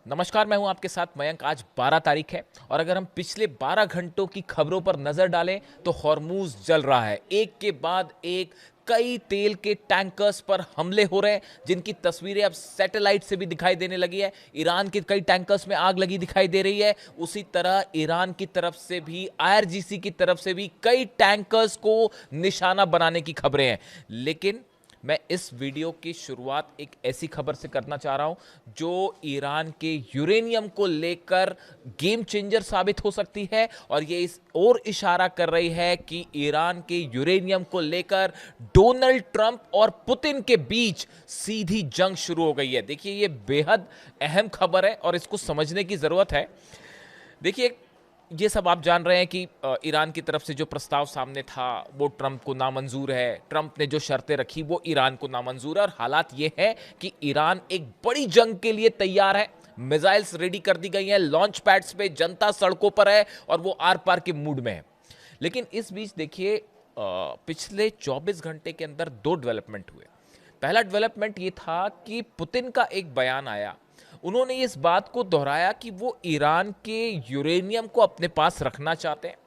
नमस्कार, मैं हूं आपके साथ मयंक। आज 12 तारीख है और अगर हम पिछले 12 घंटों की खबरों पर नजर डालें तो हॉर्मूज जल रहा है। एक के बाद एक कई तेल के टैंकर्स पर हमले हो रहे हैं, जिनकी तस्वीरें अब सैटेलाइट से भी दिखाई देने लगी है। ईरान के कई टैंकर्स में आग लगी दिखाई दे रही है। उसी तरह ईरान की तरफ से भी, आईआरजीसी की तरफ से भी कई टैंकर्स को निशाना बनाने की खबरें हैं। लेकिन मैं इस वीडियो की शुरुआत एक ऐसी खबर से करना चाह रहा हूं जो ईरान के यूरेनियम को लेकर गेम चेंजर साबित हो सकती है, और ये इस और इशारा कर रही है कि ईरान के यूरेनियम को लेकर डोनाल्ड ट्रंप और पुतिन के बीच सीधी जंग शुरू हो गई है। देखिए, ये बेहद अहम खबर है और इसको समझने की जरूरत है। देखिए, ये सब आप जान रहे हैं कि ईरान की तरफ से जो प्रस्ताव सामने था वो ट्रंप को नामंजूर है। ट्रंप ने जो शर्तें रखी वो ईरान को नामंजूर है, और हालात ये है कि ईरान एक बड़ी जंग के लिए तैयार है। मिसाइल्स रेडी कर दी गई हैं, लॉन्च पैड्स पे, जनता सड़कों पर है और वो आर पार के मूड में है। लेकिन इस बीच देखिए, पिछले 24 घंटे के अंदर दो डेवलपमेंट हुए। पहला डेवलपमेंट ये था कि पुतिन का एक बयान आया। उन्होंने इस बात को दोहराया कि वो ईरान के यूरेनियम को अपने पास रखना चाहते हैं,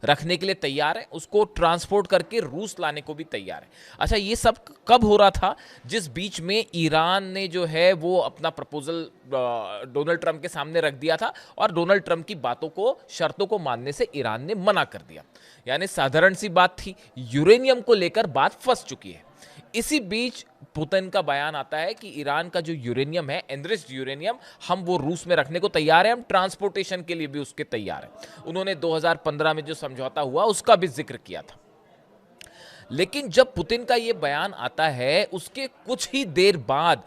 रखने के लिए तैयार है, उसको ट्रांसपोर्ट करके रूस लाने को भी तैयार है। अच्छा, ये सब कब हो रहा था? जिस बीच में ईरान ने जो है वो अपना प्रपोजल डोनाल्ड ट्रंप के सामने रख दिया था, और डोनाल्ड ट्रंप की बातों को, शर्तों को मानने से ईरान ने मना कर दिया। यानी साधारण सी बात थी, यूरेनियम को लेकर बात फंस चुकी है। इसी बीच पुतिन का बयान आता है कि ईरान का जो यूरेनियम है, एनरिच्ड यूरेनियम, हम वो रूस में रखने को तैयार हैं, हम ट्रांसपोर्टेशन के लिए भी उसके तैयार हैं। उन्होंने 2015 में जो समझौता हुआ उसका भी जिक्र किया था। लेकिन जब पुतिन का यह बयान आता है, उसके कुछ ही देर बाद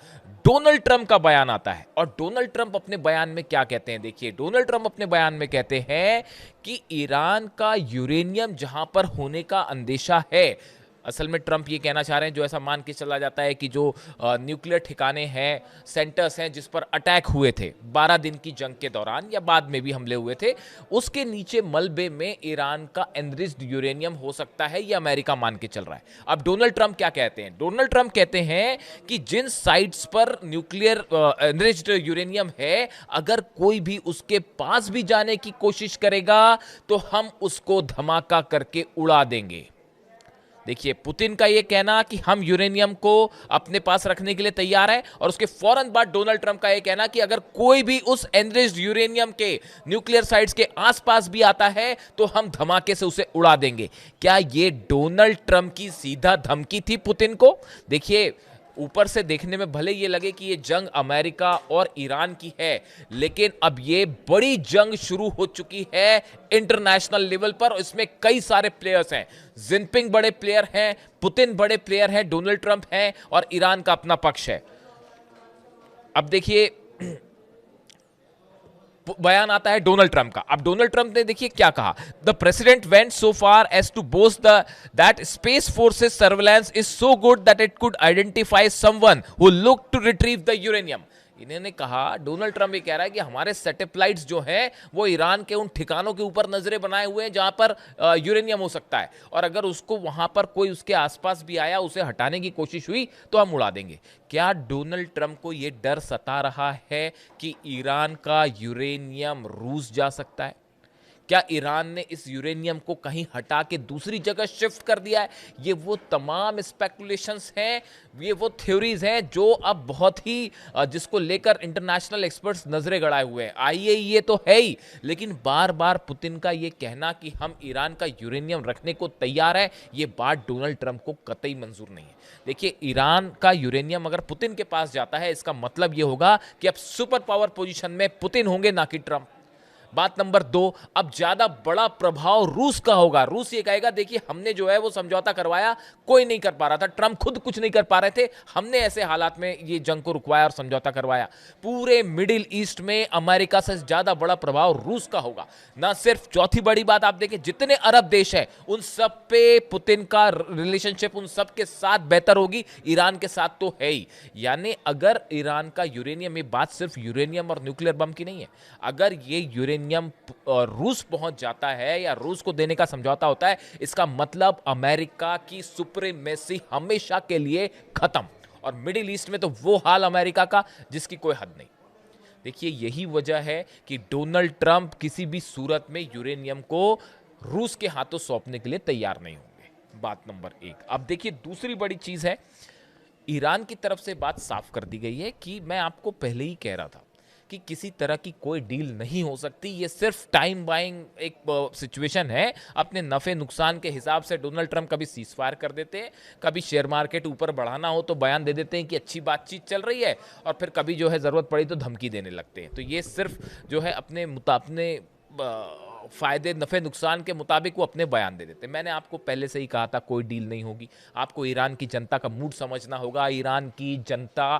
डोनाल्ड ट्रंप का बयान आता है। और डोनाल्ड ट्रंप अपने बयान में क्या कहते हैं? देखिए, डोनाल्ड ट्रंप अपने बयान में कहते हैं कि ईरान का यूरेनियम जहां पर होने का अंदेशा है, असल में ट्रंप ये कहना चाह रहे हैं, जो ऐसा मान के चला जाता है कि जो न्यूक्लियर ठिकाने हैं, सेंटर्स हैं जिस पर अटैक हुए थे 12 दिन की जंग के दौरान, या बाद में भी हमले हुए थे, उसके नीचे मलबे में ईरान का एनरिच्ड यूरेनियम हो सकता है, ये अमेरिका मान के चल रहा है। अब डोनाल्ड ट्रंप क्या कहते हैं? डोनाल्ड ट्रंप कहते हैं कि जिन साइट्स पर न्यूक्लियर एनरिच्ड यूरेनियम है, अगर कोई भी उसके पास भी जाने की कोशिश करेगा तो हम उसको धमाका करके उड़ा देंगे। देखिए, पुतिन का यह कहना कि हम यूरेनियम को अपने पास रखने के लिए तैयार हैं, और उसके फौरन बाद डोनाल्ड ट्रंप का यह कहना कि अगर कोई भी उस एनरिच्ड यूरेनियम के न्यूक्लियर साइट्स के आसपास भी आता है तो हम धमाके से उसे उड़ा देंगे। क्या यह डोनाल्ड ट्रंप की सीधा धमकी थी पुतिन को? देखिए, ऊपर से देखने में भले ये लगे कि ये जंग अमेरिका और ईरान की है, लेकिन अब ये बड़ी जंग शुरू हो चुकी है इंटरनेशनल लेवल पर। इसमें कई सारे प्लेयर्स हैं। जिनपिंग बड़े प्लेयर हैं, पुतिन बड़े प्लेयर हैं, डोनाल्ड ट्रंप हैं, और ईरान का अपना पक्ष है। अब देखिए, बयान आता है डोनाल्ड ट्रंप का। अब डोनाल्ड ट्रंप ने देखिए क्या कहा। The president went so far as to boast the that space forces surveillance is so good that it could identify someone who look to retrieve the uranium. इन्होंने कहा, Donald Trump ये कह रहा है कि हमारे सैटेलाइट्स जो हैं वो ईरान के उन ठिकानों के ऊपर नजरें बनाए हुए हैं जहां पर यूरेनियम हो सकता है, और अगर उसको वहां पर कोई उसके आसपास भी आया, उसे हटाने की कोशिश हुई तो हम उड़ा देंगे। क्या डोनाल्ड ट्रंप को यह डर सता रहा है कि ईरान का यूरेनियम रूस जा सकता है? क्या ईरान ने इस यूरेनियम को कहीं हटा के दूसरी जगह शिफ्ट कर दिया है? ये वो तमाम स्पेकुलेशंस हैं, ये वो थ्योरीज हैं जो अब बहुत ही जिसको लेकर इंटरनेशनल एक्सपर्ट्स नजरें गड़ाए हुए हैं। आईएईए तो है ही, लेकिन बार बार पुतिन का ये कहना कि हम ईरान का यूरेनियम रखने को तैयार है, ये बात डोनाल्ड ट्रंप को कतई मंजूर नहीं है। देखिए, ईरान का यूरेनियम अगर पुतिन के पास जाता है, इसका मतलब यह होगा कि अब सुपर पावर पोजीशन में पुतिन होंगे, ना कि ट्रंप। बात नंबर 2, अब ज्यादा बड़ा प्रभाव रूस का होगा। रूस ये कहेगा, देखिए हमने जो है वो समझौता करवाया, कोई नहीं कर पा रहा था, ट्रंप खुद कुछ नहीं कर पा रहे थे, हमने ऐसे हालात में ये जंग को रुकवाया और समझौता करवाया। पूरे मिडिल ईस्ट में अमेरिका से ज्यादा बड़ा प्रभाव रूस का होगा। ना सिर्फ, चौथी बड़ी बात आप देखें, जितने अरब देश हैं उन सब पे पुतिन का रिलेशनशिप उन सब के साथ बेहतर होगी, ईरान के साथ तो है ही। यानी अगर ईरान का यूरेनियम, ये बात सिर्फ यूरेनियम और न्यूक्लियर बम की नहीं है, अगर ये यूरेनियम रूस पहुंच जाता है या रूस को देने का समझौता होता है, इसका मतलब अमेरिका की सुप्रीमेसी हमेशा के लिए खत्म। और मिडिल ईस्ट में तो वो हाल अमेरिका का जिसकी कोई हद नहीं। देखिए यही वजह है कि डोनाल्ड ट्रंप किसी भी सूरत में यूरेनियम को रूस के हाथों सौंपने के लिए तैयार नहीं होंगे। बात नंबर एक। अब देखिए दूसरी बड़ी चीज है, ईरान की तरफ से बात साफ कर दी गई है कि मैं आपको पहले ही कह रहा था कि किसी तरह की कोई डील नहीं हो सकती, ये सिर्फ टाइम बाइंग एक सिचुएशन है। अपने नफे नुकसान के हिसाब से डोनाल्ड ट्रंप कभी सीज फायर कर देते हैं, कभी शेयर मार्केट ऊपर बढ़ाना हो तो बयान दे देते हैं कि अच्छी बातचीत चल रही है, और फिर कभी जो है ज़रूरत पड़ी तो धमकी देने लगते हैं। तो ये सिर्फ जो है अपने फायदे नफे नुकसान के मुताबिक वो अपने बयान दे देते। मैंने आपको पहले से ही कहा था कोई डील नहीं होगी। आपको ईरान की जनता का मूड समझना होगा। ईरान की जनता,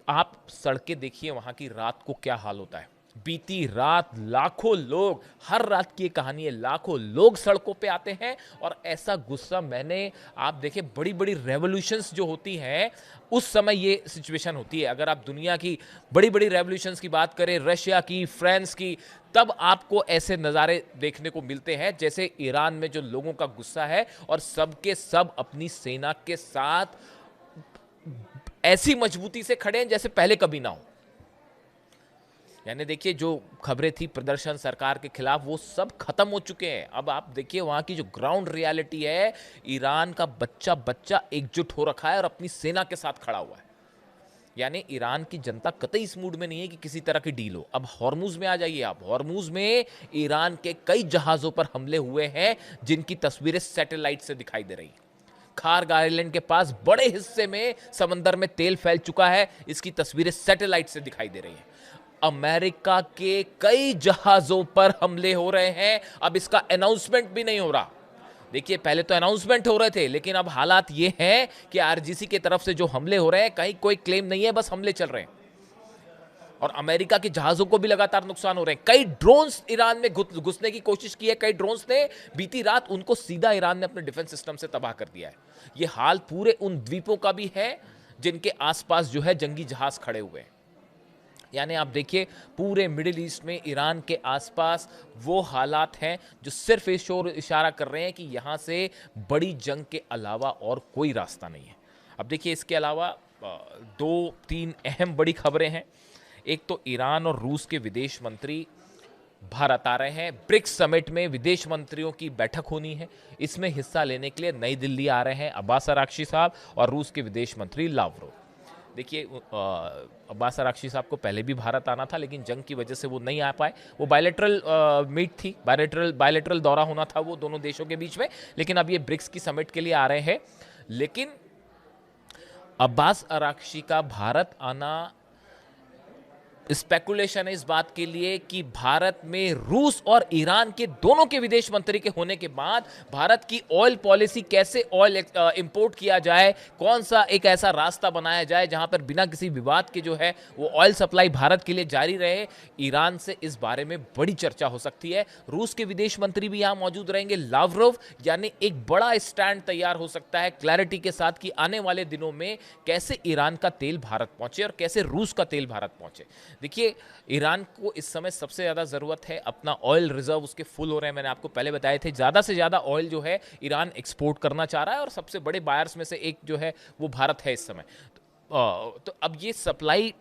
आप सड़कें देखिए वहां की, रात को क्या हाल होता है। बीती रात लाखों लोग, हर रात की एक कहानी है, लाखों लोग सड़कों पे आते हैं, और ऐसा गुस्सा मैंने, आप देखें बड़ी बड़ी रेवोल्यूशंस जो होती हैं उस समय ये सिचुएशन होती है। अगर आप दुनिया की बड़ी बड़ी रेवोल्यूशंस की बात करें, रशिया की, फ्रांस की, तब आपको ऐसे नज़ारे देखने को मिलते हैं जैसे ईरान में जो लोगों का गुस्सा है, और सबके सब अपनी सेना के साथ ऐसी मजबूती से खड़े हैं जैसे पहले कभी ना हो। यानी देखिए जो खबरें थी प्रदर्शन सरकार के खिलाफ, वो सब खत्म हो चुके हैं। अब आप देखिए वहां की जो ग्राउंड रियलिटी है, ईरान का बच्चा बच्चा एकजुट हो रखा है और अपनी सेना के साथ खड़ा हुआ है। यानी ईरान की जनता कतई इस मूड में नहीं है कि किसी तरह की डील हो। अब हॉर्मुज में आ जाइए आप। हॉर्मुज में ईरान के कई जहाजों पर हमले हुए हैं जिनकी तस्वीरें सैटेलाइट से दिखाई दे रही। खार्ग आइलैंड के पास बड़े हिस्से में समंदर में तेल फैल चुका है, इसकी तस्वीरें सैटेलाइट से दिखाई दे रही हैं। अमेरिका के कई जहाजों पर हमले हो रहे हैं, अब इसका अनाउंसमेंट भी नहीं हो रहा। देखिए पहले तो अनाउंसमेंट हो रहे थे, लेकिन अब हालात ये हैं कि आरजीसी की तरफ से जो हमले हो रहे हैं, कहीं कोई क्लेम नहीं है, बस हमले चल रहे हैं। और अमेरिका के जहाजों को भी लगातार नुकसान हो रहे हैं। कई ड्रोन्स ईरान में घुसने की कोशिश की है, कई ड्रोन्स ने बीती रात उनको सीधा ईरान ने अपने डिफेंस सिस्टम से तबाह कर दिया है। ये हाल पूरे उन द्वीपों का भी है जिनके आसपास जो है जंगी जहाज खड़े हुए हैं। यानी आप देखिए पूरे मिडिल ईस्ट में ईरान के आसपास वो हालात हैं जो सिर्फ इस ओर इशारा कर रहे हैं कि यहां से बड़ी जंग के अलावा और कोई रास्ता नहीं है। अब देखिए इसके अलावा दो तीन अहम बड़ी खबरें हैं। एक तो ईरान और रूस के विदेश मंत्री भारत आ रहे हैं। ब्रिक्स समिट में विदेश मंत्रियों की बैठक होनी है। इसमें हिस्सा लेने के लिए नई दिल्ली आ रहे हैं अब्बास अराक्ची साहब और रूस के विदेश मंत्री लावरोव। देखिए अब्बास अराक्ची साहब को पहले भी भारत आना था, लेकिन जंग की वजह से वो नहीं आ पाए। वो बायलैटरल मीट थी, बायलैटरल दौरा होना था वो दोनों देशों के बीच में, लेकिन अब ये ब्रिक्स की समिट के लिए आ रहे हैं। लेकिन अब्बास अराक्ची का भारत आना स्पेकुलेशन है इस बात के लिए कि भारत में रूस और ईरान के दोनों के विदेश मंत्री के होने के बाद भारत की ऑयल पॉलिसी, कैसे ऑयल इंपोर्ट किया जाए, कौन सा एक ऐसा रास्ता बनाया जाए जहां पर बिना किसी विवाद के जो है वो ऑयल सप्लाई भारत के लिए जारी रहे, ईरान से इस बारे में बड़ी चर्चा हो सकती है। रूस के विदेश मंत्री भी यहां मौजूद रहेंगे, लावरोव। यानी एक बड़ा स्टैंड तैयार हो सकता है क्लैरिटी के साथ कि आने वाले दिनों में कैसे ईरान का तेल भारत पहुंचे और कैसे रूस का तेल भारत पहुंचे। देखिए ईरान को इस समय सबसे ज़्यादा ज़रूरत है, अपना ऑयल रिजर्व उसके फुल हो रहे हैं। मैंने आपको पहले बताए थे ज़्यादा से ज़्यादा ऑयल जो है ईरान एक्सपोर्ट करना चाह रहा है, और सबसे बड़े बायर्स में से एक जो है वो भारत है इस समय। तो अब ये सप्लाई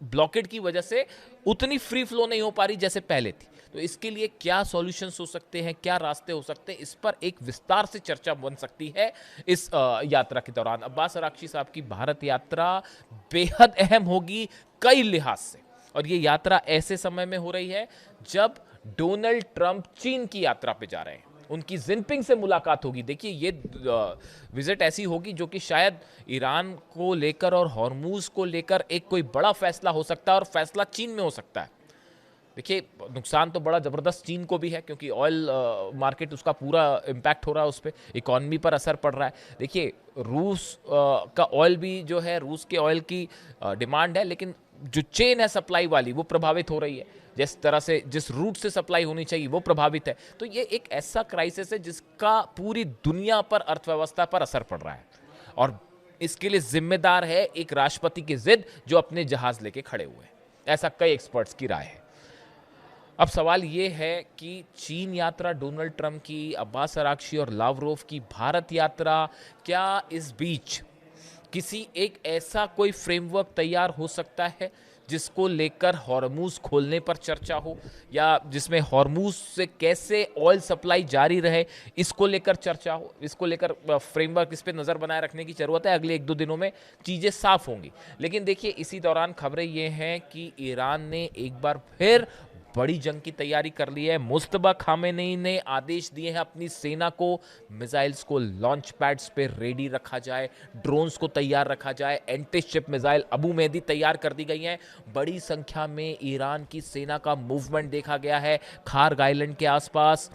ब्लॉकेड की वजह से उतनी फ्री फ्लो नहीं हो पा रही जैसे पहले थी। तो इसके लिए क्या सॉल्यूशंस हो सकते हैं, क्या रास्ते हो सकते हैं, इस पर एक विस्तार से चर्चा बन सकती है इस यात्रा के दौरान। अब्बास अराक्ची साहब की भारत यात्रा बेहद अहम होगी कई लिहाज से, और ये यात्रा ऐसे समय में हो रही है जब डोनाल्ड ट्रंप चीन की यात्रा पे जा रहे हैं। उनकी जिनपिंग से मुलाकात होगी। देखिए ये विजिट ऐसी होगी जो कि शायद ईरान को लेकर और हॉर्मूज को लेकर एक कोई बड़ा फैसला हो सकता है, और फैसला चीन में हो सकता है। देखिए नुकसान तो बड़ा ज़बरदस्त चीन को भी है, क्योंकि ऑयल मार्केट उसका पूरा इम्पैक्ट हो रहा है, उस पर इकॉनमी पर असर पड़ रहा है। देखिए रूस का ऑयल भी जो है, रूस के ऑयल की डिमांड है, लेकिन जो चेन है सप्लाई वाली वो प्रभावित हो रही है। जिस तरह से, जिस रूट से सप्लाई होनी चाहिए वो प्रभावित है। तो ये एक ऐसा क्राइसिस है जिसका पूरी दुनिया पर, अर्थव्यवस्था पर असर पड़ रहा है, और इसके लिए जिम्मेदार है एक राष्ट्रपति की जिद जो अपने जहाज लेके खड़े हुए हैं। ऐसा कई एक्सपर्ट्स की राय है। अब सवाल ये है कि चीन यात्रा डोनाल्ड ट्रंप की, अब्बास अराक्ची और लावरोव की भारत यात्रा, क्या इस बीच किसी एक ऐसा कोई फ्रेमवर्क तैयार हो सकता है जिसको लेकर हॉर्मूज खोलने पर चर्चा हो, या जिसमें हॉर्मूज से कैसे ऑयल सप्लाई जारी रहे इसको लेकर चर्चा हो, इसको लेकर फ्रेमवर्क, इस पर नज़र बनाए रखने की ज़रूरत है। अगले 1-2 दिनों में चीज़ें साफ होंगी। लेकिन देखिए, इसी दौरान खबरें ये हैं कि ईरान ने एक बार फिर बड़ी जंग की तैयारी कर ली है। मुस्तबा खामेनेई ने आदेश दिए हैं अपनी सेना को, मिसाइल्स को लॉन्च पैड्स पे रेडी रखा जाए, ड्रोन्स को तैयार रखा जाए, anti ship missile Abu Mahdi तैयार कर दी गई हैं। बड़ी संख्या में ईरान की सेना का मूवमेंट देखा गया है खार्ग आइलैंड के आसपास,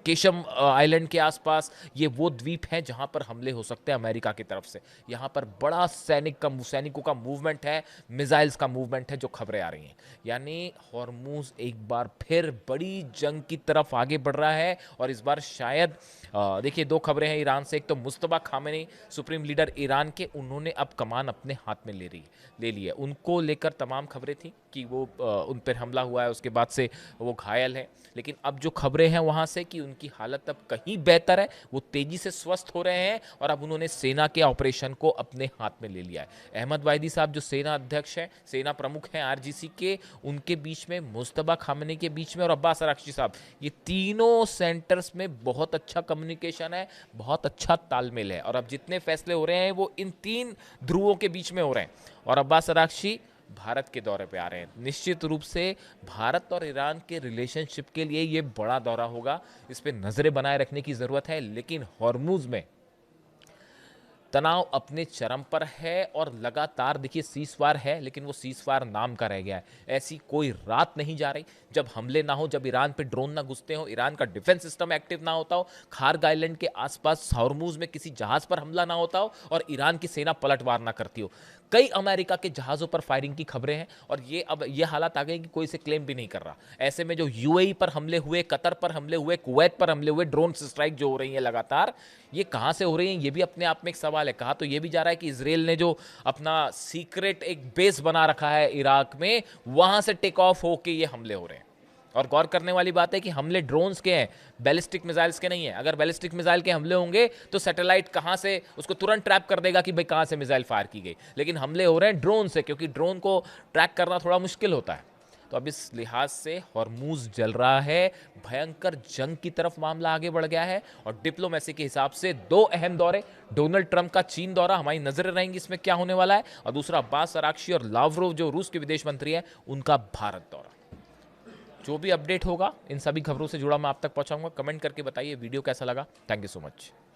केशम आइलैंड के आसपास। ये वो द्वीप हैं जहां पर हमले हो सकते हैं अमेरिका की तरफ से। यहां पर बड़ा सैनिकों का मूवमेंट है, मिसाइल्स का मूवमेंट है, जो खबरें आ रही हैं। यानी हॉर्मूज एक बार फिर बड़ी जंग की तरफ आगे बढ़ रहा है। और इस बार शायद देखिए, 2 खबरें हैं ईरान से। एक तो मुस्तबा खामेनेई, सुप्रीम लीडर ईरान के, उन्होंने अब कमान अपने हाथ में ले ली है। उनको लेकर तमाम खबरें थी कि वो उन पर हमला हुआ है, उसके बाद से वो घायल है। लेकिन अब जो खबरें हैं वहाँ से कि उनकी हालत अब कहीं बेहतर है, वो तेज़ी से स्वस्थ हो रहे हैं और अब उन्होंने सेना के ऑपरेशन को अपने हाथ में ले लिया है। अहमद वाहिदी साहब जो सेना अध्यक्ष हैं, सेना प्रमुख हैं आरजीसी के, उनके बीच में, मुस्तबा खामेनेई के बीच में और अब्बास अराक्ची साहब, ये तीनों सेंटर्स में बहुत अच्छा कम्युनिकेशन है, बहुत अच्छा तालमेल है। और अब जितने फैसले हो रहे हैं वो इन 3 ध्रुवों के बीच में हो रहे हैं। और अब्बास अराक्ची भारत के दौरे पे आ रहे हैं। निश्चित रूप से भारत और ईरान के रिलेशनशिप के लिए ये बड़ा दौरा होगा, इस पे नजरें बनाए रखने की जरूरत है। लेकिन हॉर्मूज में तनाव अपने चरम पर है और लगातार देखिए सीज़फायर है, लेकिन वो सीज़फायर नाम का रह गया है। ऐसी कोई रात नहीं जा रही जब हमले ना हो, जब ईरान पे ड्रोन ना घुसते हो, ईरान का डिफेंस सिस्टम एक्टिव ना होता हो, खार्ग आइलैंड के आसपास हॉर्मूज में किसी जहाज पर हमला ना होता हो और ईरान की सेना पलटवार ना करती हो। कई अमेरिका के जहाज़ों पर फायरिंग की खबरें हैं और ये अब ये हालात आ गए कि कोई इसे क्लेम भी नहीं कर रहा। ऐसे में जो यूएई पर हमले हुए, कतर पर हमले हुए, कुवैत पर हमले हुए, ड्रोन स्ट्राइक जो हो रही है लगातार, ये कहाँ से हो रही हैं, ये भी अपने आप में एक सवाल है। कहा तो ये भी जा रहा है कि इजराइल ने जो अपना सीक्रेट एक बेस बना रखा है इराक में, वहां से टेक ऑफ होके ये हमले हो रहे हैं। और गौर करने वाली बात है कि हमले ड्रोन्स के हैं, बैलिस्टिक मिसाइल्स के नहीं है। अगर बैलिस्टिक मिसाइल के हमले होंगे तो सैटेलाइट कहां से उसको तुरंत ट्रैप कर देगा कि भाई कहां से मिसाइल फायर की गई। लेकिन हमले हो रहे हैं ड्रोन से, क्योंकि ड्रोन को ट्रैक करना थोड़ा मुश्किल होता है। तो अब इस लिहाज से हॉर्मूज जल रहा है, भयंकर जंग की तरफ मामला आगे बढ़ गया है। और डिप्लोमेसी के हिसाब से 2 अहम दौरे, डोनाल्ड ट्रंप का चीन दौरा, हमारी नजरें रहेंगी इसमें क्या होने वाला है, और दूसरा अब्बास अराक्ची और लावरोव जो रूस के विदेश मंत्री हैं, उनका भारत दौरा। जो भी अपडेट होगा इन सभी खबरों से जुड़ा मैं आप तक पहुंचाऊंगा। कमेंट करके बताइए वीडियो कैसा लगा। Thank you so much.